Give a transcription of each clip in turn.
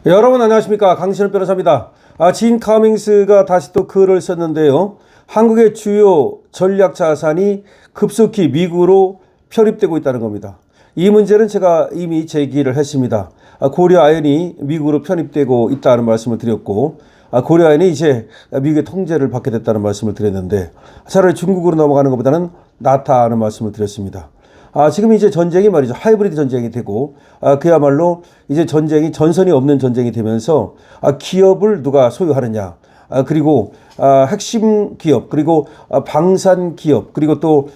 여러분 안녕하십니까, 강신업 변호사입니다. 진 카밍스가 다시 또 글을 썼는데요. 한국의 주요 전략 자산이 급속히 미국으로 편입되고 있다는 겁니다. 이 문제는 제가 이미 제기를 했습니다. 고려아연이 미국으로 편입되고 있다는 말씀을 드렸고, 고려아연이 이제 미국의 통제를 받게 됐다는 말씀을 드렸는데, 차라리 중국으로 넘어가는 것보다는 낫다는 말씀을 드렸습니다. 지금 이제 전쟁이 말이죠. 하이브리드 전쟁이 되고, 그야말로 이제 전쟁이 전선이 없는 전쟁이 되면서, 기업을 누가 소유하느냐. 그리고, 핵심 기업, 그리고, 방산 기업, 그리고 또,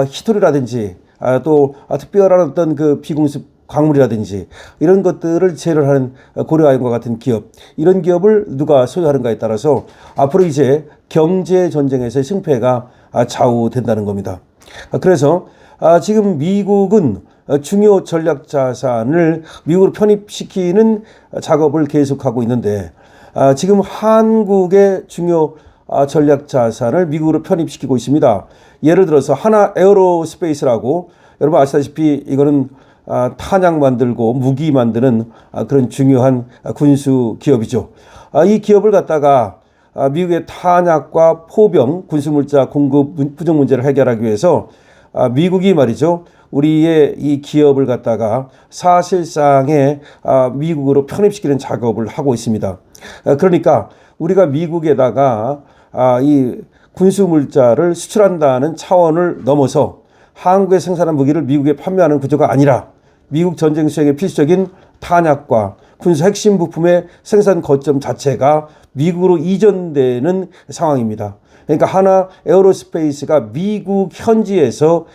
히토리라든지, 또, 특별한 어떤 그 비공습 광물이라든지 이런 것들을 제를 하는 고려아연과 같은 기업, 이런 기업을 누가 소유하는가에 따라서 앞으로 이제 경제 전쟁에서의 승패가 좌우된다는 겁니다. 그래서 지금 미국은 중요 전략 자산을 미국으로 편입시키는 작업을 계속하고 있는데, 지금 한국의 중요 전략 자산을 미국으로 편입시키고 있습니다. 예를 들어서 하나 에어로스페이스라고, 여러분 아시다시피 이거는 탄약 만들고 무기 만드는 그런 중요한 군수 기업이죠. 이 기업을 갖다가 미국의 탄약과 포병, 군수물자 공급 부족 문제를 해결하기 위해서 미국이 말이죠, 우리의 이 기업을 갖다가 사실상의 미국으로 편입시키는 작업을 하고 있습니다. 그러니까 우리가 미국에다가 이 군수물자를 수출한다는 차원을 넘어서 한국에 생산한 무기를 미국에 판매하는 구조가 아니라 미국 전쟁 수행에 필수적인 탄약과 군수 핵심 부품의 생산 거점 자체가 미국으로 이전되는 상황입니다. 그러니까 하나 에어로스페이스가 미국 현지에서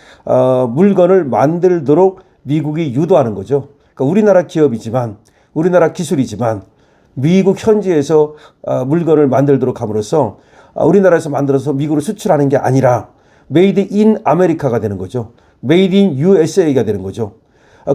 물건을 만들도록 미국이 유도하는 거죠. 그러니까 우리나라 기업이지만, 우리나라 기술이지만 미국 현지에서 물건을 만들도록 함으로써 우리나라에서 만들어서 미국으로 수출하는 게 아니라 메이드 인 아메리카가 되는 거죠. 메이드 인 USA가 되는 거죠.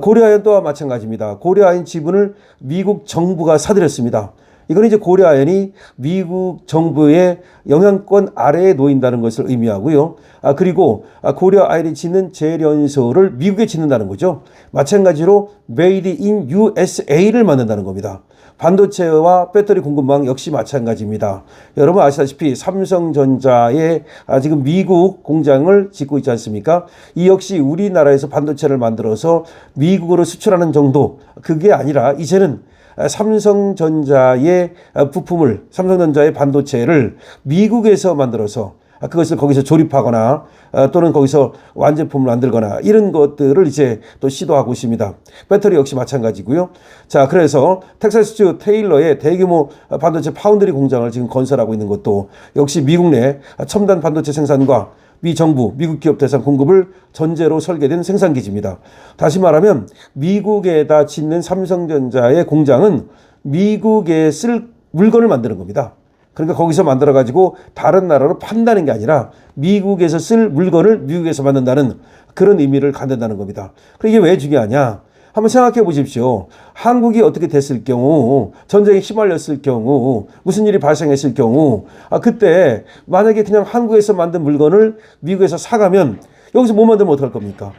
고려아연 또한 마찬가지입니다. 고려아연 지분을 미국 정부가 사들였습니다. 이건 이제 고려아연이 미국 정부의 영향권 아래에 놓인다는 것을 의미하고요. 그리고 고려아연이 짓는 재련소를 미국에 짓는다는 거죠. 마찬가지로 Made in USA를 만든다는 겁니다. 반도체와 배터리 공급망 역시 마찬가지입니다. 여러분 아시다시피 삼성전자의 지금 미국 공장을 짓고 있지 않습니까? 이 역시 우리나라에서 반도체를 만들어서 미국으로 수출하는 정도, 그게 아니라 이제는 삼성전자의 부품을, 삼성전자의 반도체를 미국에서 만들어서 그것을 거기서 조립하거나 또는 거기서 완제품을 만들거나 이런 것들을 이제 또 시도하고 있습니다. 배터리 역시 마찬가지고요. 자, 그래서 텍사스주 테일러의 대규모 반도체 파운드리 공장을 지금 건설하고 있는 것도 역시 미국 내 첨단 반도체 생산과 미 정부, 미국 기업 대상 공급을 전제로 설계된 생산기지입니다. 다시 말하면 미국에다 짓는 삼성전자의 공장은 미국에 쓸 물건을 만드는 겁니다. 그러니까 거기서 만들어가지고 다른 나라로 판다는 게 아니라 미국에서 쓸 물건을 미국에서 만든다는 그런 의미를 갖는다는 겁니다. 그럼 이게 왜 중요하냐? 한번 생각해 보십시오. 한국이 어떻게 됐을 경우, 전쟁에 휘말렸을 경우, 무슨 일이 발생했을 경우, 그때 만약에 그냥 한국에서 만든 물건을 미국에서 사가면 여기서 못 만들면 어떡할 겁니까?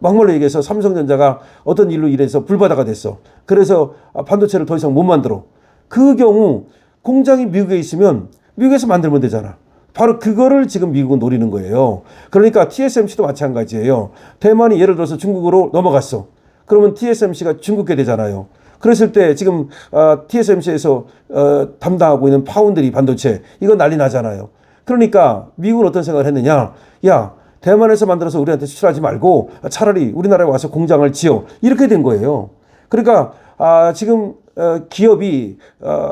막말로 얘기해서 삼성전자가 어떤 일로 인해서 불바다가 됐어. 그래서 반도체를 더 이상 못 만들어. 그 경우 공장이 미국에 있으면 미국에서 만들면 되잖아. 바로 그거를 지금 미국은 노리는 거예요. 그러니까 TSMC도 마찬가지예요. 대만이 예를 들어서 중국으로 넘어갔어. 그러면 TSMC가 중국게 되잖아요. 그랬을 때 지금 TSMC에서 담당하고 있는 파운드리 반도체, 이거 난리 나잖아요. 그러니까 미국은 어떤 생각을 했느냐? 야, 대만에서 만들어서 우리한테 수출하지 말고 차라리 우리나라에 와서 공장을 지어. 이렇게 된 거예요. 그러니까 지금 기업이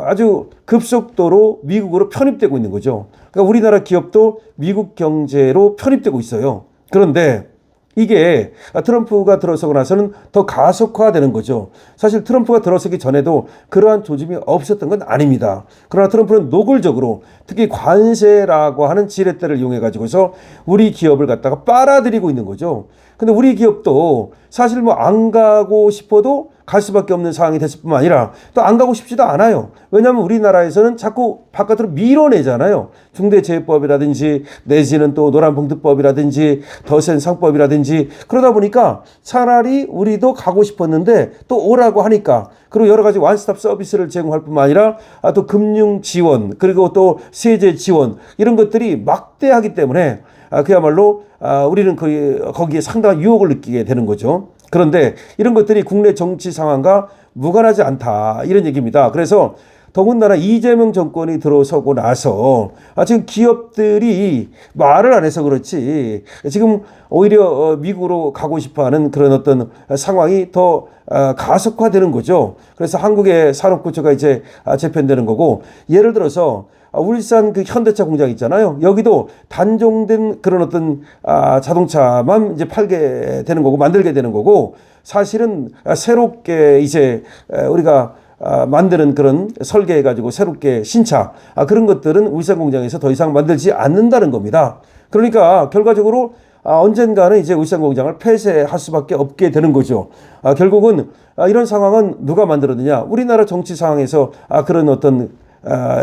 아주 급속도로 미국으로 편입되고 있는 거죠. 그러니까 우리나라 기업도 미국 경제로 편입되고 있어요. 그런데 이게 트럼프가 들어서고 나서는 더 가속화되는 거죠. 사실 트럼프가 들어서기 전에도 그러한 조짐이 없었던 건 아닙니다. 그러나 트럼프는 노골적으로 특히 관세라고 하는 지렛대를 이용해 가지고서 우리 기업을 갖다가 빨아들이고 있는 거죠. 근데 우리 기업도 사실 뭐 안 가고 싶어도 갈 수밖에 없는 상황이 됐을 뿐만 아니라 또 안 가고 싶지도 않아요. 왜냐하면 우리나라에서는 자꾸 바깥으로 밀어내잖아요. 중대재해법이라든지 내지는 또 노란봉투법이라든지 더 센 상법이라든지 그러다 보니까 차라리 우리도 가고 싶었는데 또 오라고 하니까 그리고 여러 가지 원스톱 서비스를 제공할 뿐만 아니라 또 금융 지원 그리고 또 세제 지원 이런 것들이 막대하기 때문에 그야말로 우리는 거기에 상당한 유혹을 느끼게 되는 거죠. 그런데 이런 것들이 국내 정치 상황과 무관하지 않다 이런 얘기입니다. 그래서 더군다나 이재명 정권이 들어서고 나서 지금 기업들이 말을 안 해서 그렇지 지금 오히려 미국으로 가고 싶어하는 그런 어떤 상황이 더 가속화되는 거죠. 그래서 한국의 산업구조가 이제 재편되는 거고 예를 들어서 울산 그 현대차 공장 있잖아요. 여기도 단종된 그런 어떤 자동차만 이제 팔게 되는 거고 만들게 되는 거고 사실은 새롭게 이제 우리가 만드는 그런 설계해가지고 새롭게 신차 그런 것들은 울산 공장에서 더 이상 만들지 않는다는 겁니다. 그러니까 결과적으로 언젠가는 이제 울산 공장을 폐쇄할 수밖에 없게 되는 거죠. 결국은 이런 상황은 누가 만들었느냐? 우리나라 정치 상황에서 그런 어떤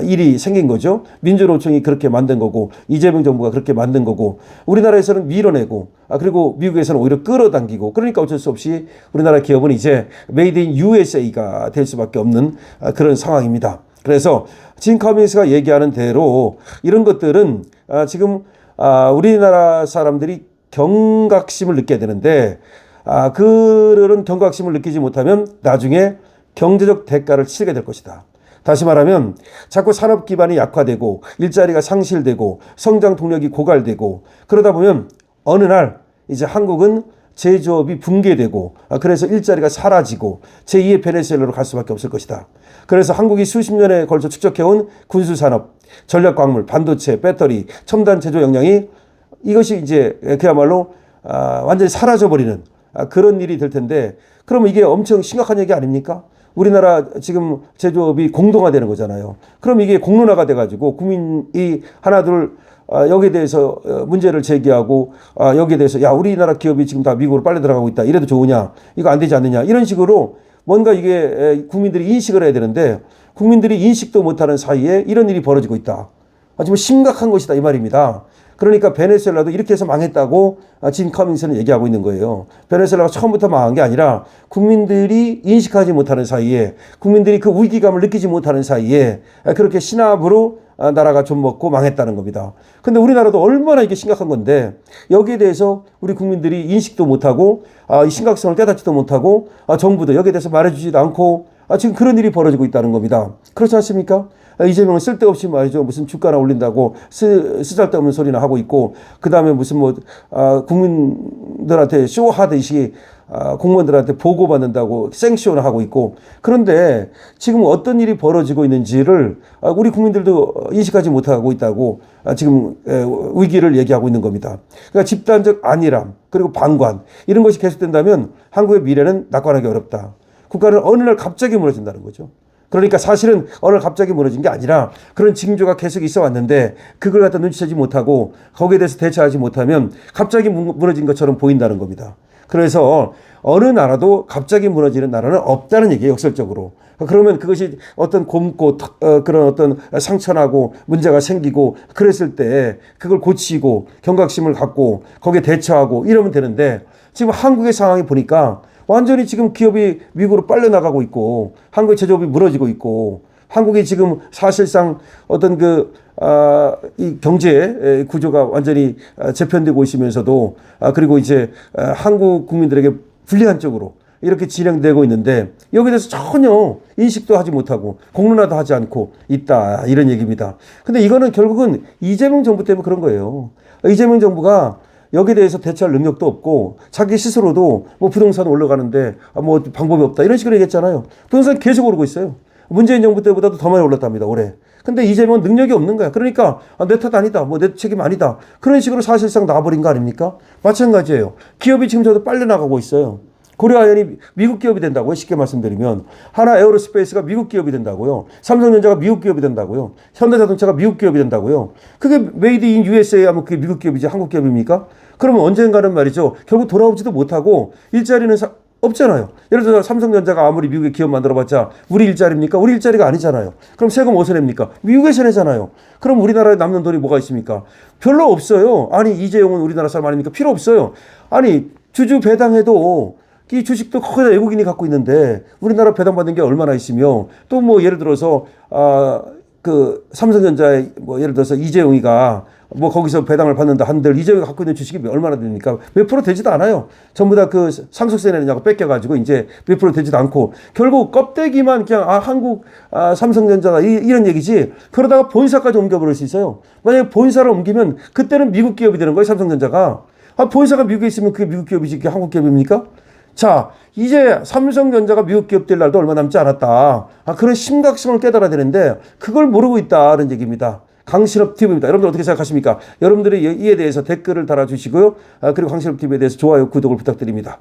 일이 생긴 거죠. 민주노총이 그렇게 만든 거고 이재명 정부가 그렇게 만든 거고 우리나라에서는 밀어내고 그리고 미국에서는 오히려 끌어당기고 그러니까 어쩔 수 없이 우리나라 기업은 이제 메이드 인 USA가 될 수밖에 없는 그런 상황입니다. 그래서 진 커밍스가 얘기하는 대로 이런 것들은 지금 우리나라 사람들이 경각심을 느껴야 되는데 그런 경각심을 느끼지 못하면 나중에 경제적 대가를 치르게 될 것이다. 다시 말하면 자꾸 산업 기반이 약화되고 일자리가 상실되고 성장 동력이 고갈되고 그러다 보면 어느 날 이제 한국은 제조업이 붕괴되고 그래서 일자리가 사라지고 제2의 베네수엘라로 갈 수밖에 없을 것이다. 그래서 한국이 수십 년에 걸쳐 축적해온 군수산업, 전략광물, 반도체, 배터리, 첨단 제조 역량이 이것이 이제 그야말로 완전히 사라져버리는 그런 일이 될 텐데 그러면 이게 엄청 심각한 얘기 아닙니까? 우리나라 지금 제조업이 공동화되는 거잖아요. 그럼 이게 공론화가 돼가지고 국민이 하나둘 여기에 대해서 문제를 제기하고 여기에 대해서 야 우리나라 기업이 지금 다 미국으로 빨리 들어가고 있다. 이래도 좋으냐? 이거 안 되지 않느냐? 이런 식으로 뭔가 이게 국민들이 인식을 해야 되는데 국민들이 인식도 못하는 사이에 이런 일이 벌어지고 있다. 지금 심각한 것이다 이 말입니다. 그러니까 베네수엘라도 이렇게 해서 망했다고 진 커밍스는 얘기하고 있는 거예요. 베네수엘라가 처음부터 망한 게 아니라 국민들이 인식하지 못하는 사이에 국민들이 그 위기감을 느끼지 못하는 사이에 그렇게 신압으로 나라가 좀 먹고 망했다는 겁니다. 근데 우리나라도 얼마나 이게 심각한 건데 여기에 대해서 우리 국민들이 인식도 못하고 이 심각성을 깨닫지도 못하고 정부도 여기에 대해서 말해주지도 않고 지금 그런 일이 벌어지고 있다는 겁니다. 그렇지 않습니까? 이재명은 쓸데없이 말이죠. 무슨 주가나 올린다고 쓰잘데없는 소리나 하고 있고 그 다음에 무슨 국민들한테 쇼하듯이 공무원들한테 보고받는다고 생쇼를 하고 있고 그런데 지금 어떤 일이 벌어지고 있는지를 우리 국민들도 인식하지 못하고 있다고 지금 위기를 얘기하고 있는 겁니다. 그러니까 집단적 안일함 그리고 방관 이런 것이 계속된다면 한국의 미래는 낙관하기 어렵다. 국가는 어느 날 갑자기 무너진다는 거죠. 그러니까 사실은 어느 날 갑자기 무너진 게 아니라 그런 징조가 계속 있어 왔는데 그걸 갖다 눈치채지 못하고 거기에 대해서 대처하지 못하면 갑자기 무너진 것처럼 보인다는 겁니다. 그래서 어느 나라도 갑자기 무너지는 나라는 없다는 얘기예요, 역설적으로. 그러면 그것이 어떤 곪고 그런 어떤 상처나고 문제가 생기고 그랬을 때 그걸 고치고 경각심을 갖고 거기에 대처하고 이러면 되는데 지금 한국의 상황이 보니까 완전히 지금 기업이 미국으로 빨려 나가고 있고 한국의 제조업이 무너지고 있고 한국이 지금 사실상 어떤 이 경제 구조가 완전히 재편되고 있으면서도 그리고 이제 한국 국민들에게 불리한 쪽으로 이렇게 진행되고 있는데 여기에 대해서 전혀 인식도 하지 못하고 공론화도 하지 않고 있다 이런 얘기입니다. 근데 이거는 결국은 이재명 정부 때문에 그런 거예요. 이재명 정부가 여기에 대해서 대처할 능력도 없고 자기 스스로도 부동산 올라가는데 방법이 없다 이런 식으로 얘기했잖아요. 부동산 계속 오르고 있어요. 문재인 정부 때보다도 더 많이 올랐답니다 올해. 근데 이재명은 능력이 없는 거야. 그러니까 내 탓 아니다. 내 책임 아니다. 그런 식으로 사실상 나와버린 거 아닙니까? 마찬가지예요. 기업이 지금 저도 빨려 나가고 있어요. 고려아연이 미국 기업이 된다고요. 쉽게 말씀드리면 하나 에어로스페이스가 미국 기업이 된다고요. 삼성전자가 미국 기업이 된다고요. 현대자동차가 미국 기업이 된다고요. 그게 메이드 인 USA 하면 그게 미국 기업이지 한국 기업입니까? 그러면 언젠가는 말이죠. 결국 돌아오지도 못하고 일자리는 없잖아요. 예를 들어서 삼성전자가 아무리 미국에 기업 만들어봤자 우리 일자리입니까? 우리 일자리가 아니잖아요. 그럼 세금 어디서 냅니까? 미국에서 내잖아요. 그럼 우리나라에 남는 돈이 뭐가 있습니까? 별로 없어요. 아니 이재용은 우리나라 사람 아닙니까? 필요 없어요. 아니 주주 배당해도 이 주식도 거의 다 외국인이 갖고 있는데 우리나라 배당받는 게 얼마나 있으며 또 뭐 예를 들어서 그 삼성전자에 뭐 예를 들어서 이재용이가 뭐 거기서 배당을 받는다 한들 이재용이 갖고 있는 주식이 얼마나 됩니까? 몇 프로 되지도 않아요. 전부 다 그 상속세 내느냐고 뺏겨가지고 이제 몇 프로 되지도 않고 결국 껍데기만 그냥 한국 삼성전자다 이런 얘기지. 그러다가 본사까지 옮겨버릴 수 있어요. 만약에 본사를 옮기면 그때는 미국 기업이 되는 거예요. 삼성전자가. 본사가 미국에 있으면 그게 미국 기업이지 그게 한국 기업입니까? 자, 이제 삼성전자가 미국 기업 될 날도 얼마 남지 않았다. 그런 심각성을 깨달아야 되는데 그걸 모르고 있다는 얘기입니다. 강신업 TV입니다. 여러분들 어떻게 생각하십니까? 여러분들이 이에 대해서 댓글을 달아주시고요. 그리고 강신업 TV에 대해서 좋아요, 구독을 부탁드립니다.